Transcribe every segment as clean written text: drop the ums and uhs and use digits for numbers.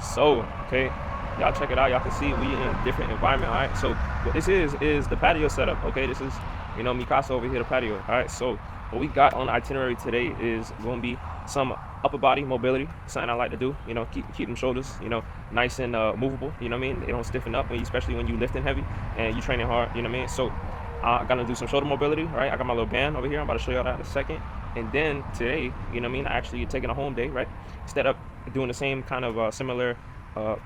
So, okay, y'all check it out. Y'all can see we in a different environment. All right. So what this is the patio setup. Okay, this is Mikasa over here, the patio. All right. So what we got on the itinerary today is going to be some upper body mobility. Something I like to do. Keep them shoulders nice and movable. You know what I mean? They don't stiffen up, especially when you lifting heavy and you training hard. You know what I mean? So I'm gonna do some shoulder mobility. Right. I got my little band over here. I'm about to show y'all that in a second. And then today, I actually taking a home day, right? Instead of doing the same kind of similar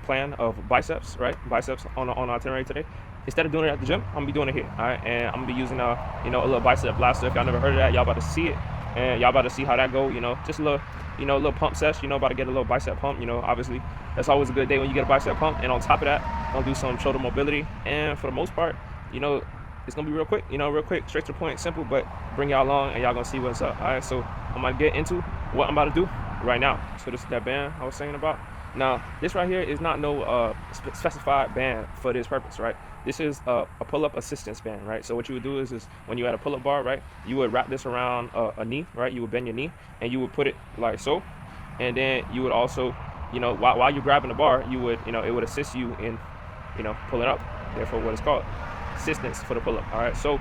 plan of biceps, right? Biceps on itinerary today. Instead of doing it at the gym, I'm gonna be doing it here, all right? And I'm gonna be using a little bicep blaster. If y'all never heard of that, y'all about to see it, and y'all about to see how that go. Just a little, a little pump session. About to get a little bicep pump. Obviously, that's always a good day when you get a bicep pump. And on top of that, I'm gonna do some shoulder mobility. And for the most part, it's gonna be real quick. Real quick, straight to the point, simple, but bring y'all along, and y'all gonna see what's up. All right, so I'm gonna get into what I'm about to do right now. So this is that band I was saying about. Now, this right here is not no specified band for this purpose, right? This is a pull-up assistance band, right? So what you would do is when you had a pull-up bar, right, you would wrap this around a knee, right? You would bend your knee, and you would put it like so, and then you would also, while you're grabbing the bar, you would, it would assist you in, pulling up. Therefore, what it's called, assistance for the pull-up. All right, so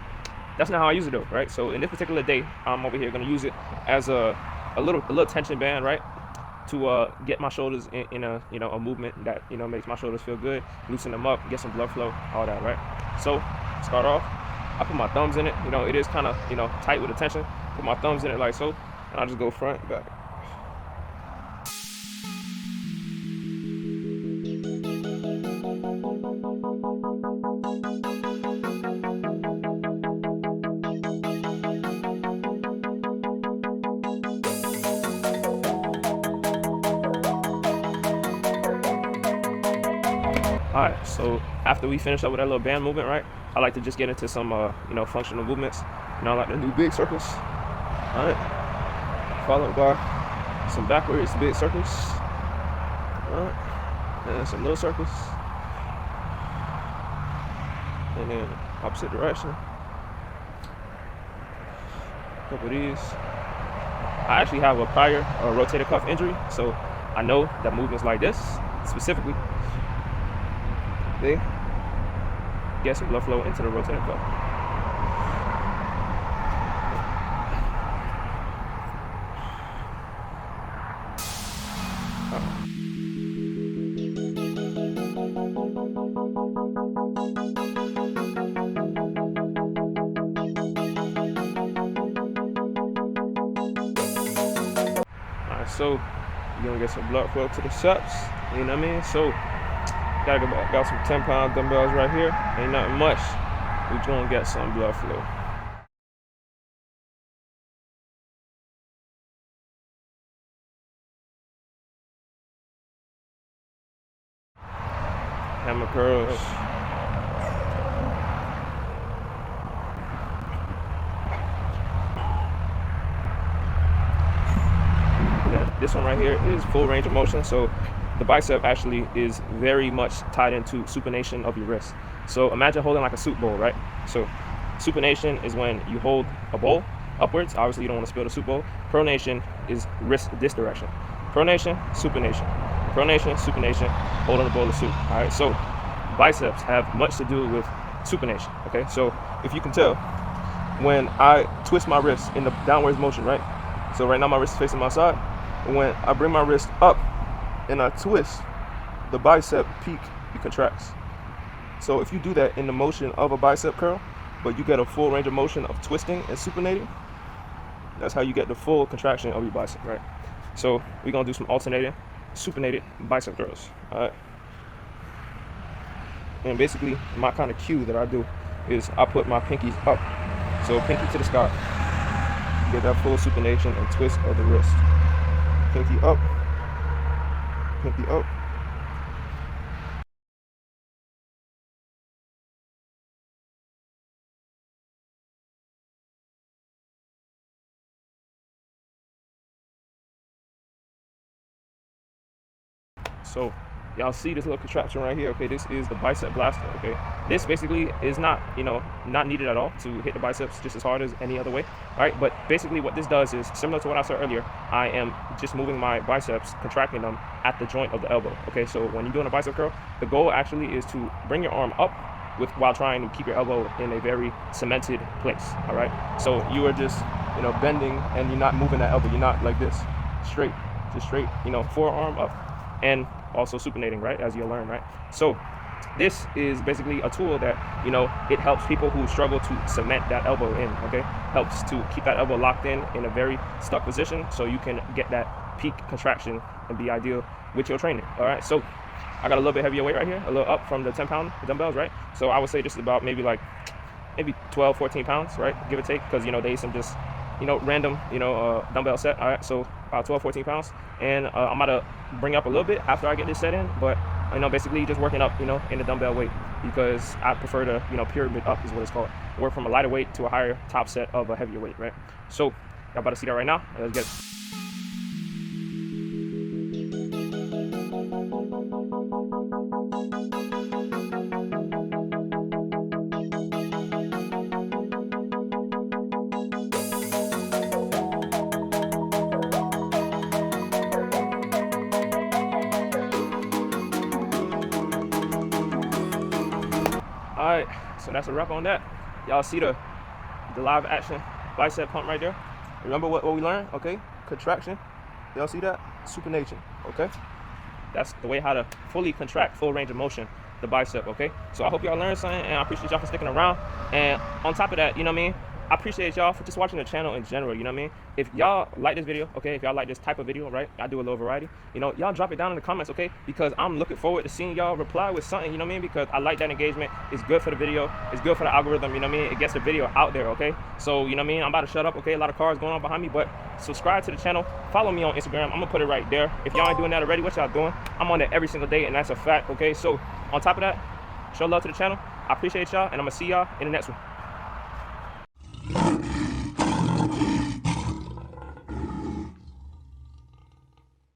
that's not how I use it though, right? So in this particular day, I'm over here gonna use it as a little tension band, right? To get my shoulders in a movement that makes my shoulders feel good, loosen them up, get some blood flow, all that, right? So start off, I put my thumbs in it. It is kind of tight with the tension. Put my thumbs in it like so, and I just go front, back. All right, so after we finish up with that little band movement, right, I like to just get into some, functional movements. I like to do big circles, all right, followed by some backwards big circles, all right, and some little circles, and then opposite direction. A couple of these. I actually have a prior rotator cuff injury, so I know that movements like this, specifically, they get some blood flow into the rotator cuff. Alright, so you're gonna get some blood flow to the seps, you know what I mean? So got some 10-pound dumbbells right here. Ain't nothing much. We're gonna get some blood flow. Hammer curls. Yeah, this one right here is full range of motion. So the bicep actually is very much tied into supination of your wrist. So imagine holding like a soup bowl, right? So supination is when you hold a bowl upwards. Obviously, you don't want to spill the soup bowl. Pronation is wrist this direction. Pronation, supination. Pronation, supination, holding the bowl of soup. All right, so biceps have much to do with supination. Okay, so if you can tell, when I twist my wrist in the downwards motion, right? So right now my wrist is facing my side. When I bring my wrist up and I twist, the bicep peak, it contracts. So if you do that in the motion of a bicep curl, but you get a full range of motion of twisting and supinating, that's how you get the full contraction of your bicep, right? So we're gonna do some alternating, supinated bicep curls, all right? And basically, my kind of cue that I do is I put my pinkies up. So pinky to the sky, get that full supination and twist of the wrist. Pinky up, pinky up. So y'all see this little contraption right here. Okay, this is the Bicep Blaster. Okay, this basically is not, not needed at all to hit the biceps just as hard as any other way. All right, but basically what this does is similar to what I said earlier. I am just moving my biceps, contracting them at the joint of the elbow. Okay, so when you're doing a bicep curl, the goal actually is to bring your arm up while trying to keep your elbow in a very cemented place. All right, so you are just bending, and you're not moving that elbow. You're not like this, straight, just straight, forearm up, and also supinating, right, as you'll learn, right? So this is basically a tool that it helps people who struggle to cement that elbow in. Okay, helps to keep that elbow locked in a very stuck position, so you can get that peak contraction and be ideal with your training. All right, so I got a little bit heavier weight right here, a little up from the 10-pound dumbbells, right? So I would say this is about maybe 12, 14 pounds, right, give or take, because they some just random dumbbell set. All right, so about 12, 14 pounds, and I'm about to bring up a little bit after I get this set in, but basically just working up in the dumbbell weight, because I prefer to pyramid up is what it's called, work from a lighter weight to a higher top set of a heavier weight, right? So y'all about to see that right now. Let's get it. All right, so that's a wrap on that. Y'all see the live action bicep pump right there? Remember what we learned? Okay, contraction. Y'all see that? Supination. Okay, that's the way how to fully contract, full range of motion, the bicep. Okay, so I hope y'all learned something, and I appreciate y'all for sticking around. And on top of that, I appreciate y'all for just watching the channel in general. If y'all like this video, okay, if y'all like this type of video, right, I do a little variety, y'all drop it down in the comments, okay, because I'm looking forward to seeing y'all reply with something, because I like that engagement. It's good for the video, it's good for the algorithm, it gets the video out there, okay? So I'm about to shut up, okay? A lot of cars going on behind me, but subscribe to the channel, follow me on Instagram. I'm gonna put it right there. If y'all ain't doing that already, what y'all doing? I'm on there every single day, and that's a fact, okay? So on top of that, show love to the channel. I appreciate y'all, and I'm gonna see y'all in the next one.